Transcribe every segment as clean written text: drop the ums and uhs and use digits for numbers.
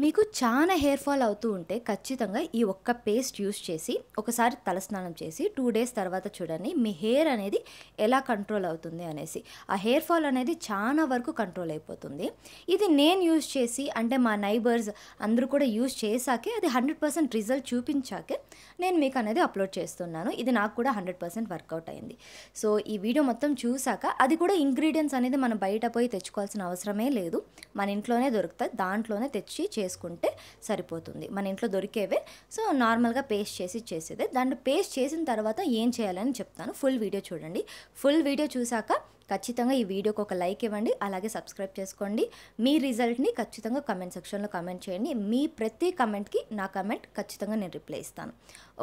మీకు చాలా hair fall అవుతూ ఉంటే ఖచ్చితంగా ఈ ఒక్క పేస్ట్ యూస్ చేసి ఒకసారి తలస్నానం చేసి 2 డేస్ తర్వాత చూడండి మీ హెయిర్ అనేది ఎలా కంట్రోల్ అవుతుంది అనేసి. ఆ హెయిర్ ఫాల్ అనేది చాలా వరకు కంట్రోల్ అయిపోతుంది. ఇది నేను యూస్ చేసి అంటే మా నైబర్స్ అందరూ కూడా యూస్ చేశాకే అది 100% రిజల్ట్ చూపించాకే నేను మీకు అనేది అప్లోడ్ చేస్తున్నాను. ఇది నాకు కూడా 100% వర్కౌట్ అయింది. సో ఈ వీడియో మొత్తం చూసాక అది కూడా ఇంగ్రీడియంట్స్ అనేది మనం బయట పోయి తెచ్చుకోవాల్సిన అవసరమే లేదు. మన ఇంట్లోనే దొరుకుతాయి, దాంట్లోనే తెచ్చి చేసుకుంటే సరిపోతుంది. మన ఇంట్లో దొరికేవే. సో నార్మల్గా పేస్ట్ చేసి చేసేదే. దాంట్లో పేస్ట్ చేసిన తర్వాత ఏం చేయాలని చెప్తాను. ఫుల్ వీడియో చూడండి. ఫుల్ వీడియో చూసాక ఖచ్చితంగా ఈ వీడియోకి ఒక లైక్ ఇవ్వండి, అలాగే సబ్స్క్రైబ్ చేసుకోండి. మీ రిజల్ట్ని ఖచ్చితంగా కమెంట్ సెక్షన్లో కమెంట్ చేయండి. మీ ప్రతి కమెంట్కి నా కమెంట్ ఖచ్చితంగా నేను రిప్లై ఇస్తాను.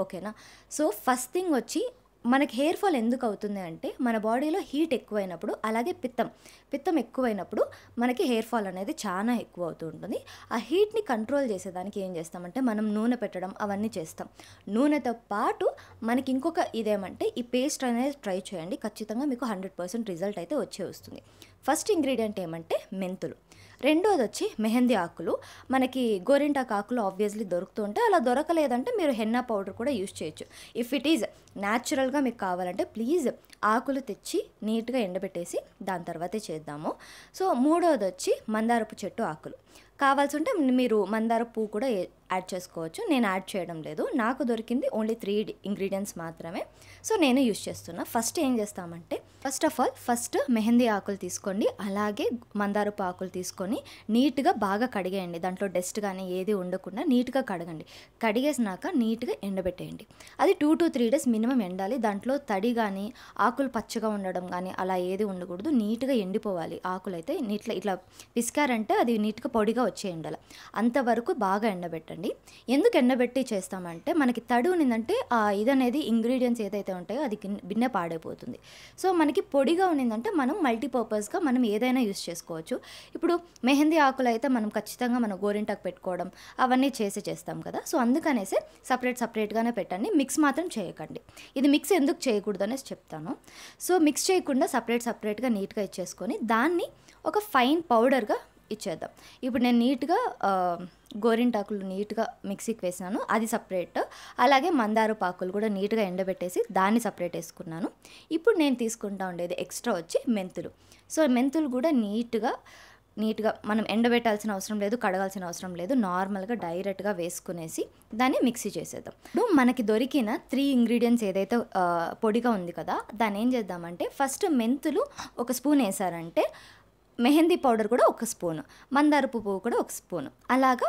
ఓకేనా? సో ఫస్ట్ థింగ్ వచ్చి మనకి హెయిర్ ఫాల్ ఎందుకు అవుతుంది అంటే మన బాడీలో హీట్ ఎక్కువైనప్పుడు, అలాగే పిత్తం ఎక్కువైనప్పుడు మనకి హెయిర్ ఫాల్ అనేది చాలా ఎక్కువ అవుతూ ఉంటుంది. ఆ హీట్ని కంట్రోల్ చేసేదానికి ఏం చేస్తామంటే మనం నూనె పెట్టడం అవన్నీ చేస్తాం. నూనెతో పాటు మనకి ఇంకొక ఇదేమంటే ఈ పేస్ట్ అనేది ట్రై చేయండి. ఖచ్చితంగా మీకు 100% రిజల్ట్ అయితే వస్తుంది. ఫస్ట్ ఇంగ్రీడియంట్ ఏమంటే మెంతులు. రెండోది వచ్చి మెహందీ ఆకులు. మనకి గోరింటాకు ఆకులు ఆబ్వియస్లీ దొరుకుతూ ఉంటాయి. అలా దొరకలేదంటే మీరు హెన్నా పౌడర్ కూడా యూస్ చేయొచ్చు. ఇఫ్ ఇట్ ఈజ్ న్యాచురల్గా మీకు కావాలంటే ప్లీజ్ ఆకులు తెచ్చి నీట్గా ఎండబెట్టేసి దాని తర్వాతే చేద్దాము. సో మూడోది వచ్చి మందారపు చెట్టు ఆకులు. కావాల్సి ఉంటే మీరు మందార పువ్వు కూడా యాడ్ చేసుకోవచ్చు. నేను యాడ్ చేయడం లేదు. నాకు దొరికింది ఓన్లీ 3 ఇంగ్రీడియంట్స్ మాత్రమే. సో నేను యూస్ చేస్తున్నా. ఫస్ట్ ఏం చేస్తామంటే ఫస్ట్ మెహందీ ఆకులు తీసుకోండి, అలాగే మందారపు ఆకులు తీసుకొని నీట్గా బాగా కడిగేయండి. దాంట్లో డస్ట్ కానీ ఏది ఉండకుండా నీట్గా కడగండి. కడిగేసినాక నీట్గా ఎండబెట్టేయండి. అది 2 to 3 డేస్ మినిమం ఎండాలి. దాంట్లో తడి కానీ ఆకులు పచ్చగా ఉండడం కానీ అలా ఏది ఉండకూడదు. నీట్గా ఎండిపోవాలి. ఆకులు అయితే ఇట్లా పిసికారంటే అది నీట్గా పొడిగా వచ్చే ఎండాలి. అంతవరకు బాగా ఎండబెట్టండి. ఎందుకు ఎండబెట్టి చేస్తామంటే మనకి తడి ఉన్నిందంటే ఇదనేది ఇంగ్రీడియంట్స్ ఏదైతే ఉంటాయో అది బిన్నె పాడైపోతుంది. సో మనకి పొడిగా ఉన్నిందంటే మనం మల్టీపర్పస్గా మనం ఏదైనా యూస్ చేసుకోవచ్చు. ఇప్పుడు మెహందీ ఆకులు అయితే మనం ఖచ్చితంగా మనం గోరింటాకు పెట్టుకోవడం అవన్నీ చేస్తాం కదా. సో అందుకనేసి సపరేట్గానే పెట్టండి. మిక్స్ మాత్రం చేయకండి. ఇది మిక్స్ ఎందుకు చేయకూడదు అనేసి చెప్తాను. సో మిక్స్ చేయకుండా సపరేట్గా నీట్గా ఇచ్చేసుకొని దాన్ని ఒక ఫైన్ పౌడర్గా ఇచ్చేద్దాం. ఇప్పుడు నేను నీట్గా గోరింటాకులు నీట్గా మిక్సీకి వేసాను, అది సపరేట్. అలాగే మందారపు ఆకులు కూడా నీట్గా ఎండబెట్టేసి దాన్ని సపరేట్ వేసుకున్నాను. ఇప్పుడు నేను తీసుకుంటా ఉండేది ఎక్స్ట్రా వచ్చి మెంతులు. సో మెంతులు కూడా నీట్గా మనం ఎండబెట్టాల్సిన అవసరం లేదు, కడగాల్సిన అవసరం లేదు. నార్మల్గా డైరెక్ట్గా వేసుకునేసి దాన్ని మిక్సీ చేసేద్దాం. ఇప్పుడు మనకి దొరికిన 3 ఇంగ్రీడియంట్స్ ఏదైతే పొడిగా ఉంది కదా, దాన్ని ఏం చేద్దామంటే ఫస్ట్ మెంతులు 1 స్పూన్ వేసారంటే మెహందీ పౌడర్ కూడా 1 స్పూను, మందారపు పువ్వు కూడా 1 స్పూను. అలాగా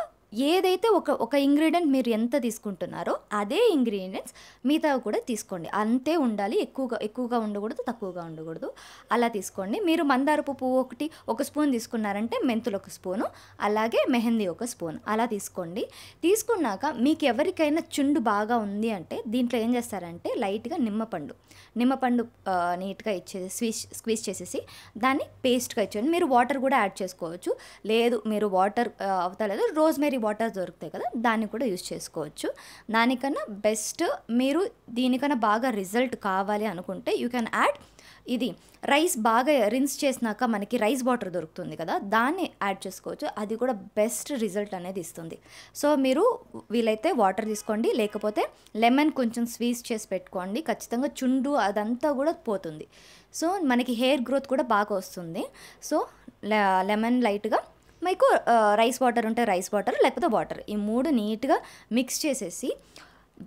ఏదైతే ఒక ఇంగ్రీడియంట్ మీరు ఎంత తీసుకుంటున్నారో అదే ఇంగ్రీడియంట్స్ మిగతా కూడా తీసుకోండి. అంతే ఉండాలి. ఎక్కువగా ఉండకూడదు, తక్కువగా ఉండకూడదు. అలా తీసుకోండి. మీరు మందారపు పువ్వు 1 స్పూన్ తీసుకున్నారంటే మెంతులు 1 స్పూను, అలాగే మెహందీ 1 స్పూన్ అలా తీసుకోండి. తీసుకున్నాక మీకు ఎవరికైనా చుండు బాగా ఉంది అంటే దీంట్లో ఏం చేస్తారంటే లైట్గా నిమ్మపండు నీట్గా ఇచ్చేసి స్క్వీజ్ చేసేసి దాన్ని పేస్ట్గా ఇచ్చేయండి. మీరు వాటర్ కూడా యాడ్ చేసుకోవచ్చు. లేదు మీరు వాటర్ అవతలేదు, రోజ్మెరీ వాటర్ దొరుకుతాయి కదా, దాన్ని కూడా యూస్ చేసుకోవచ్చు. దానికన్నా బెస్ట్ మీరు దీనికన్నా బాగా రిజల్ట్ కావాలి అనుకుంటే యూ కెన్ యాడ్ ఇది రైస్ బాగా రిన్స్ చేసినాక మనకి రైస్ వాటర్ దొరుకుతుంది కదా, దాన్ని యాడ్ చేసుకోవచ్చు. అది కూడా బెస్ట్ రిజల్ట్ అనేది ఇస్తుంది. సో మీరు వీలైతే వాటర్ తీసుకోండి, లేకపోతే లెమన్ కొంచెం స్క్వీజ్ చేసి పెట్టుకోండి. ఖచ్చితంగా చుండు అదంతా కూడా పోతుంది. సో మనకి హెయిర్ గ్రోత్ కూడా బాగా వస్తుంది. సో లెమన్ లైట్గా మీకు రైస్ వాటర్ ఉంటే రైస్ వాటర్, లేకపోతే వాటర్, ఈ 3 నీట్గా మిక్స్ చేసేసి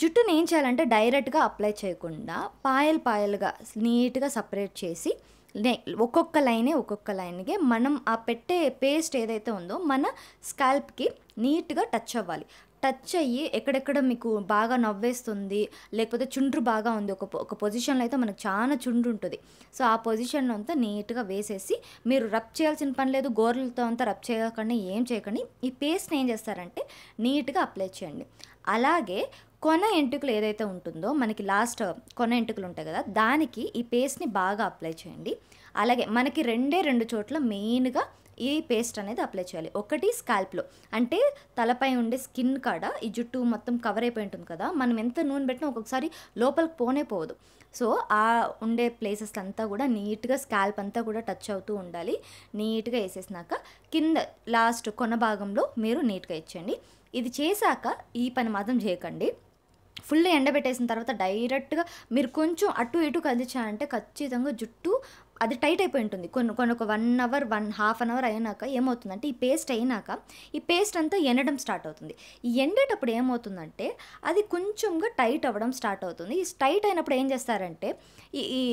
జుట్టుని ఏం చేయాలంటే డైరెక్ట్గా అప్లై చేయకుండా పాయలుగా నీట్గా సపరేట్ చేసి ఒక్కొక్క లైన్కి మనం ఆ పెట్టే పేస్ట్ ఏదైతే ఉందో మన స్కాల్ప్కి నీట్గా టచ్ అవ్వాలి. టచ్ అయ్యి ఎక్కడెక్కడ మీకు బాగా నవ్వేస్తుంది, లేకపోతే చుండ్రు బాగా ఉంది, ఒక పొజిషన్లో అయితే మనకు చాలా చుండ్రు ఉంటుంది. సో ఆ పొజిషన్లో అంతా నీట్గా వేసేసి మీరు రబ్ చేయాల్సిన పని లేదు. గోర్లతో అంతా రబ్ చేయకుండా ఏం చేయకండి. ఈ పేస్ట్ని ఏం చేస్తారంటే నీట్గా అప్లై చేయండి. అలాగే కొన ఎంటుకలు ఏదైతే ఉంటుందో మనకి లాస్ట్ కొన ఎంటుకలు ఉంటాయి కదా, దానికి ఈ పేస్ట్ని బాగా అప్లై చేయండి. అలాగే మనకి 2 చోట్ల మెయిన్గా ఈ పేస్ట్ అనేది అప్లై చేయాలి. ఒకటి స్కాల్ప్లో, అంటే తలపై ఉండే స్కిన్ కాడ ఈ జుట్టు మొత్తం కవర్ అయిపోయి ఉంటుంది కదా, మనం ఎంత నూనె పెట్టినా ఒక్కొక్కసారి లోపలికి పోనే పోదు. సో ఆ ఉండే ప్లేసెస్ అంతా కూడా నీట్గా స్కాల్ప్ అంతా కూడా టచ్ అవుతూ ఉండాలి. నీట్గా వేసేసినాక కింద లాస్ట్ కొన భాగంలో మీరు నీట్గా ఇచ్చేయండి. ఇది చేశాక ఈ పని మాత్రం చేయకండి. ఫుల్ ఎండబెట్టేసిన తర్వాత డైరెక్ట్గా మీరు కొంచెం అటు ఇటు కదిలించారంటే ఖచ్చితంగా జుట్టు అది టైట్ అయిపోయి ఉంటుంది. కొన్ని ఒక 1 అవర్ 1.5 అవర్ అయినాక ఏమవుతుందంటే ఈ పేస్ట్ అయినాక ఈ పేస్ట్ అంతా ఎండడం స్టార్ట్ అవుతుంది. ఈ ఎండేటప్పుడు ఏమవుతుందంటే అది కొంచెంగా టైట్ అవ్వడం స్టార్ట్ అవుతుంది. ఈ టైట్ అయినప్పుడు ఏం చేస్తారంటే ఈ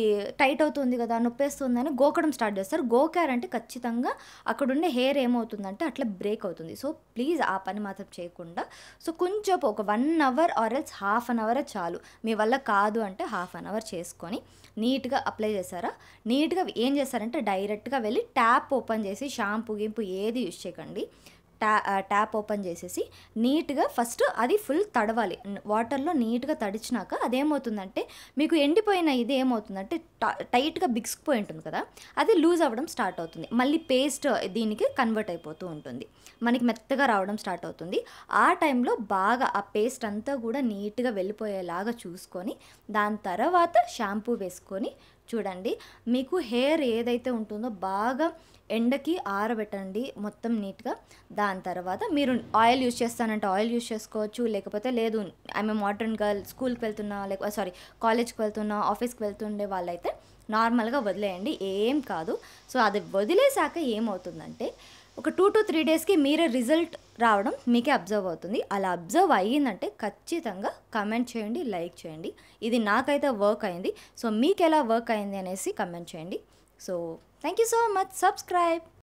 టైట్ అవుతుంది కదా, నొప్పేస్తుందని గోకడం స్టార్ట్ చేస్తారు. గోకారంటే ఖచ్చితంగా అక్కడుండే హెయిర్ ఏమవుతుందంటే అట్లా బ్రేక్ అవుతుంది. సో ప్లీజ్ ఆ పని మాత్రం చేయకుండా, సో కొంచెం ఒక 1 hour or else half an hour చాలు. మీ వల్ల కాదు అంటే హాఫ్ అన్ అవర్ చేసుకొని నీట్గా అప్లై చేస్తారా. నీట్గా ఏం చేస్తారంటే డైరెక్ట్గా వెళ్ళి ట్యాప్ ఓపెన్ చేసి షాంపూ గింపు ఏది యూజ్ చేయకండి. ట్యాప్ ఓపెన్ చేసేసి నీట్గా ఫస్ట్ అది ఫుల్ తడవాలి. వాటర్లో నీట్గా తడిచినాక అదేమవుతుందంటే మీకు ఎండిపోయిన ఇది ఏమవుతుందంటే టైట్గా బిగుసుకుపోయి ఉంటుంది కదా, అది లూజ్ అవ్వడం స్టార్ట్ అవుతుంది. మళ్ళీ పేస్ట్ దీనికి కన్వర్ట్ అయిపోతూ ఉంటుంది, మనకి మెత్తగా రావడం స్టార్ట్ అవుతుంది. ఆ టైంలో బాగా ఆ పేస్ట్ అంతా కూడా నీట్గా వెళ్ళిపోయేలాగా చూసుకొని దాని తర్వాత షాంపూ వేసుకొని చూడండి. మీకు హెయిర్ ఏదైతే ఉంటుందో బాగా ఎండకి ఆరబెట్టండి మొత్తం నీట్గా. దాని తర్వాత మీరు ఆయిల్ యూజ్ చేస్తానంటే ఆయిల్ యూజ్ చేసుకోవచ్చు, లేకపోతే లేదు ఐఎమ్ మోడర్న్ గర్ల్, స్కూల్కి వెళ్తున్నా కాలేజ్కి వెళ్తున్నా, ఆఫీస్కి వెళ్తుండే వాళ్ళైతే నార్మల్గా వదిలేయండి, ఏం కాదు. సో అది వదిలేసాక ఏమవుతుందంటే ఒక 2 to 3 డేస్కి మీరే రిజల్ట్ రావడం మీకే అబ్జర్వ్ అవుతుంది. అలా అబ్జర్వ్ అయ్యిందంటే ఖచ్చితంగా కమెంట్ చేయండి, లైక్ చేయండి. ఇది నాకైతే వర్క్ అయింది. సో మీకు ఎలా వర్క్ అయింది అనేసి కమెంట్ చేయండి. So thank you so much. Subscribe.